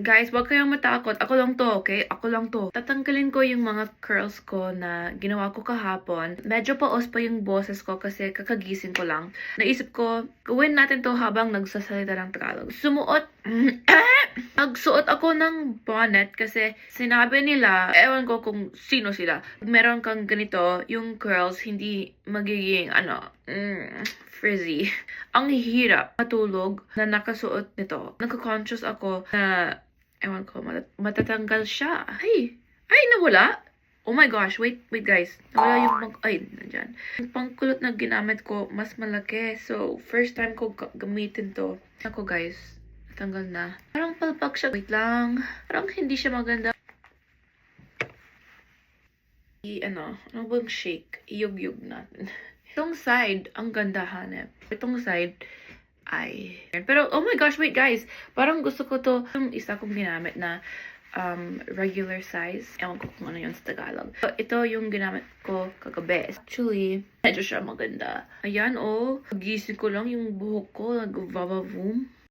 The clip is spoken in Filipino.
Guys, wag kayong matakot. Ako lang to, okay? Ako lang to. Tatanggalin ko yung mga curls ko na ginawa ko kahapon. Medyo paos pa yung boses ko kasi kakagising ko lang. Naisip ko, gawin natin to habang nagsasalita ng Tagalog. Nagsuot ako ng bonnet kasi sinabi nila, ewan ko kung sino sila. Meron kang ganito, yung curls hindi magiging, frizzy. Ang hirap matulog na nakasuot nito. Nagka-conscious ako na, ewan ko, matatanggal siya. Ay, nawala. Oh my gosh, wait guys. Nawala yung nandyan. Yung pangkulot na ginamit ko, mas malaki. So, first time ko gamitin to. Ako guys, natanggal na. Parang palpak siya. Wait lang. Parang hindi siya maganda. Ano bang shake? Iyog-yog natin. Itong side, ang ganda hanep. Itong side, ay. Pero, oh my gosh, wait guys. Parang gusto ko to. Yung isa kong ginamit na regular size. Ewan ko kung ano yun sa Tagalog. So, ito yung ginamit ko kagabi. Actually, medyo siya maganda. Ayan, oh. Pagising ko lang yung buhok ko. Nag-vavavoom.